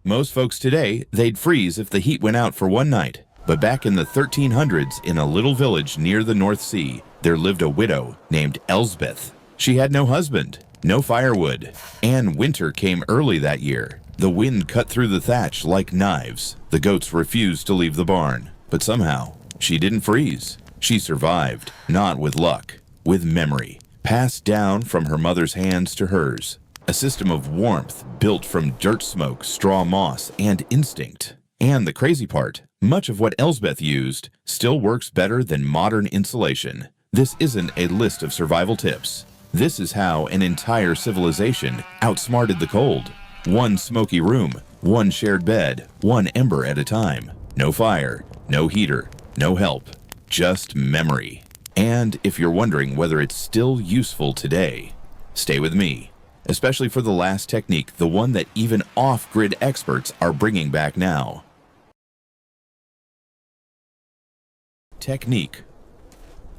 Most folks today, they'd freeze if the heat went out for one night. But back in the 1300s, in a little village near the North Sea, there lived a widow named Elsbeth. She had no husband, no firewood, and winter came early that year. The wind cut through the thatch like knives. The goats refused to leave the barn. But somehow, she didn't freeze. She survived, not with luck, with memory, passed down from her mother's hands to hers. A system of warmth built from dirt smoke, straw moss, and instinct. And the crazy part, much of what Elsbeth used still works better than modern insulation. This isn't a list of survival tips. This is how an entire civilization outsmarted the cold. One smoky room, one shared bed, one ember at a time. No fire, no heater, no help, just memory. And if you're wondering whether it's still useful today, stay with me. Especially for the last technique, the one that even off-grid experts are bringing back now. Technique: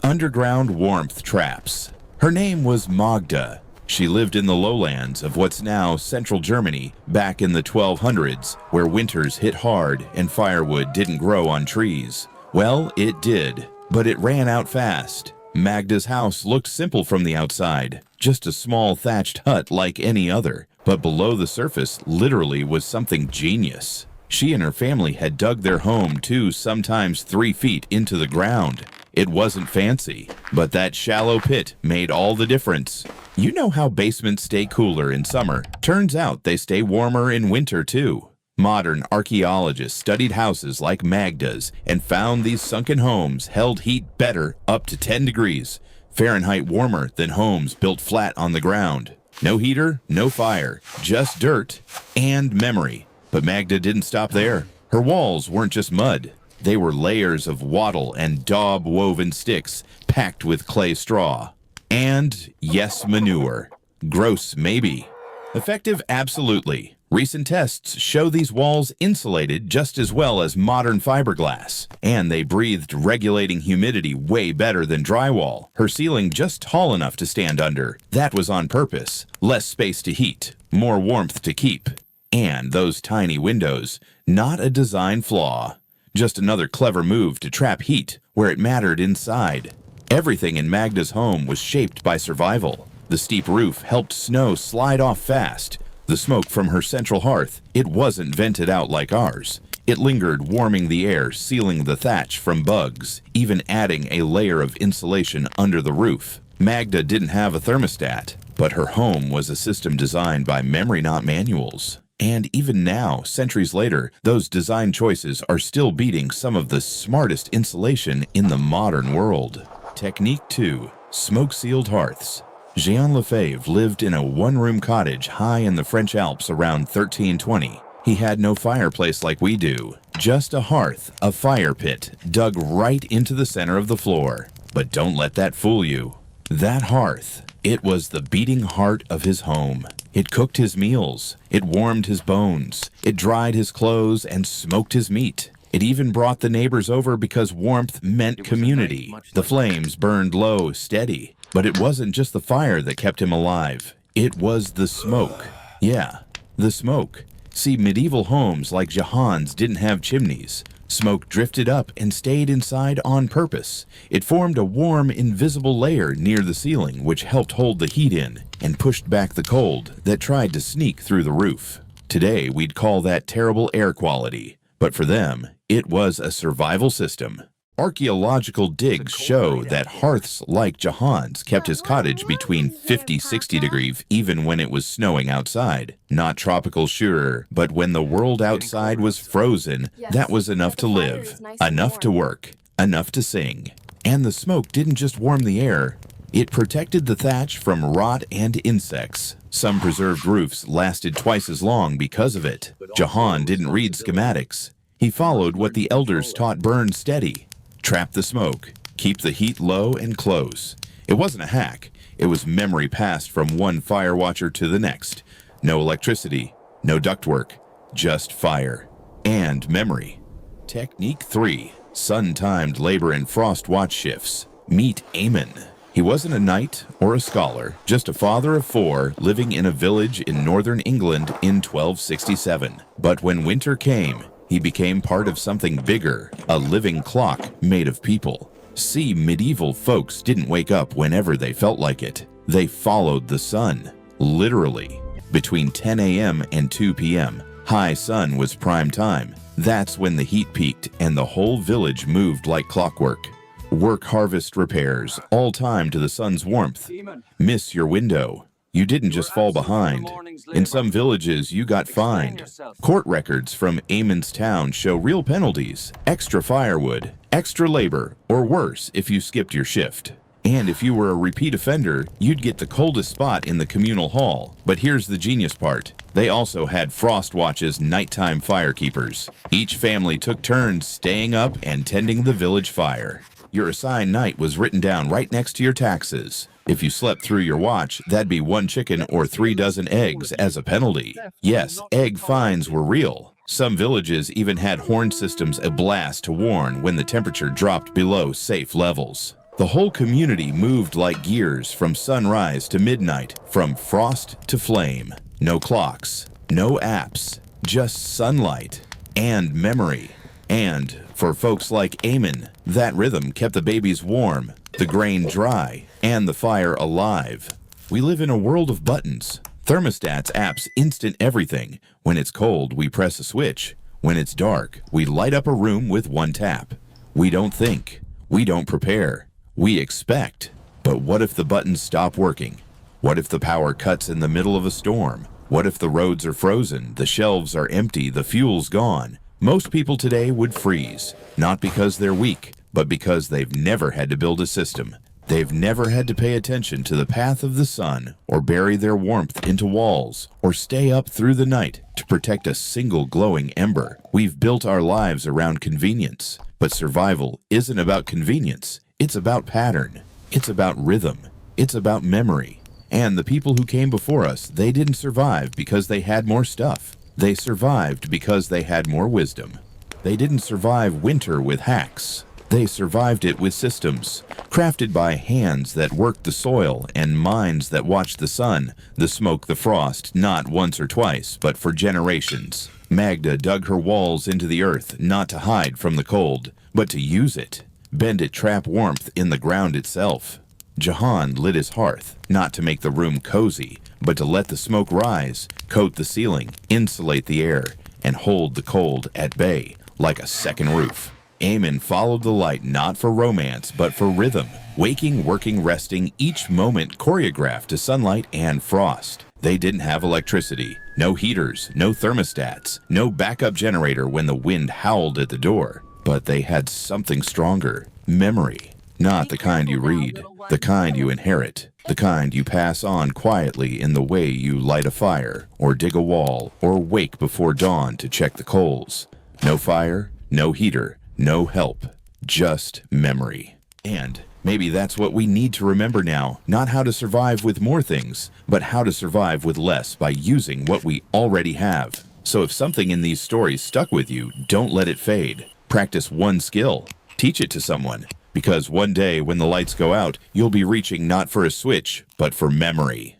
underground warmth traps. Her name was Magda. She lived in the lowlands of what's now central Germany back in the 1200s, where winters hit hard and firewood didn't grow on trees. Well, it did, but it ran out fast. Magda's house looked simple from the outside, just a small thatched hut like any other, but below the surface literally was something genius. She and her family had dug their home 2, sometimes 3 feet into the ground. It wasn't fancy, but that shallow pit made all the difference. You know how basements stay cooler in summer? Turns out they stay warmer in winter too. Modern archaeologists studied houses like Magda's and found these sunken homes held heat better up to 10 degrees Fahrenheit warmer than homes built flat on the ground. No heater, no fire, just dirt and memory. But Magda didn't stop there. Her walls weren't just mud. They were layers of wattle and daub-woven sticks packed with clay straw. And, yes, manure. Gross, maybe. Effective, absolutely. Recent tests show these walls insulated just as well as modern fiberglass, and they breathed regulating humidity way better than drywall. Her ceiling just tall enough to stand under. That was on purpose. Less space to heat, more warmth to keep. And those tiny windows, not a design flaw. Just another clever move to trap heat where it mattered inside. Everything in Magda's home was shaped by survival. The steep roof helped snow slide off fast. The smoke from her central hearth, it wasn't vented out like ours. It lingered, warming the air, sealing the thatch from bugs, even adding a layer of insulation under the roof. Magda didn't have a thermostat, but her home was a system designed by memory, not manuals. And even now, centuries later, those design choices are still beating some of the smartest insulation in the modern world. Technique 2. Smoke-sealed hearths. Jehan lived in a one-room cottage high in the French Alps around 1320. He had no fireplace like we do, just a hearth, a fire pit, dug right into the center of the floor. But don't let that fool you. That hearth, it was the beating heart of his home. It cooked his meals, it warmed his bones, it dried his clothes and smoked his meat. It even brought the neighbors over because warmth meant community. The flames burned low, steady. But it wasn't just the fire that kept him alive. It was the smoke. Yeah, the smoke. See, medieval homes like Jehan's didn't have chimneys. Smoke drifted up and stayed inside on purpose. It formed a warm, invisible layer near the ceiling which helped hold the heat in and pushed back the cold that tried to sneak through the roof. Today, we'd call that terrible air quality. But for them, it was a survival system. Archaeological digs show that hearths like Jehan's kept his cottage between 50-60 degrees even when it was snowing outside. Not tropical, sure, but when the world outside was frozen, that was enough to live, enough to work, enough to sing. And the smoke didn't just warm the air, it protected the thatch from rot and insects. Some preserved roofs lasted twice as long because of it. Jehan didn't read schematics. He followed what the elders taught: burn steady. Trap the smoke, keep the heat low and close. It wasn't a hack, it was memory passed from one fire watcher to the next. No electricity, no ductwork, just fire and memory. Technique 3. Sun-timed labor and frost watch shifts. Meet Eamon. He wasn't a knight or a scholar, just a father of 4 living in a village in northern England in 1267. But when winter came, he became part of something bigger, a living clock made of people. See, medieval folks didn't wake up whenever they felt like it. They followed the sun, literally. Between 10 a.m. and 2 p.m., high sun was prime time. That's when the heat peaked and the whole village moved like clockwork. Work harvest repairs, all timed to the sun's warmth. Miss your window. You didn't just fall behind. In some villages, you got fined. Court records from Eamon's town show real penalties, extra firewood, extra labor, or worse if you skipped your shift. And if you were a repeat offender, you'd get the coldest spot in the communal hall. But here's the genius part. They also had Frost Watch's nighttime firekeepers. Each family took turns staying up and tending the village fire. Your assigned night was written down right next to your taxes. If you slept through your watch, that'd be 1 chicken or 3 dozen eggs as a penalty. Yes, egg fines were real. Some villages even had horn systems ablast to warn when the temperature dropped below safe levels. The whole community moved like gears from sunrise to midnight, from frost to flame. No clocks, no apps, just sunlight and memory. And for folks like Eamon, that rhythm kept the babies warm, the grain dry, and the fire alive. We live in a world of buttons. Thermostats, apps, instant everything. When it's cold, we press a switch. When it's dark, we light up a room with 1 tap. We don't think. We don't prepare. We expect. But what if the buttons stop working? What if the power cuts in the middle of a storm? What if the roads are frozen, the shelves are empty, the fuel's gone? Most people today would freeze, not because they're weak, but because they've never had to build a system. They've never had to pay attention to the path of the sun, or bury their warmth into walls, or stay up through the night to protect a single glowing ember. We've built our lives around convenience, but survival isn't about convenience. It's about pattern. It's about rhythm. It's about memory. And the people who came before us, they didn't survive because they had more stuff. They survived because they had more wisdom. They didn't survive winter with hacks. They survived it with systems, crafted by hands that worked the soil and minds that watched the sun, the smoke, the frost, not once or twice, but for generations. Magda dug her walls into the earth, not to hide from the cold, but to use it, bend it, trap warmth in the ground itself. Jehan lit his hearth, not to make the room cozy, but to let the smoke rise, coat the ceiling, insulate the air, and hold the cold at bay like a second roof. Eamon followed the light not for romance, but for rhythm, waking, working, resting, each moment choreographed to sunlight and frost. They didn't have electricity, no heaters, no thermostats, no backup generator when the wind howled at the door. But they had something stronger, memory. Not the kind you read, the kind you inherit, the kind you pass on quietly in the way you light a fire, or dig a wall, or wake before dawn to check the coals. No fire, no heater, no help, just memory. And maybe that's what we need to remember now, not how to survive with more things, but how to survive with less by using what we already have. So if something in these stories stuck with you, don't let it fade. Practice one skill. Teach it to someone. Because one day when the lights go out, you'll be reaching not for a switch, but for memory.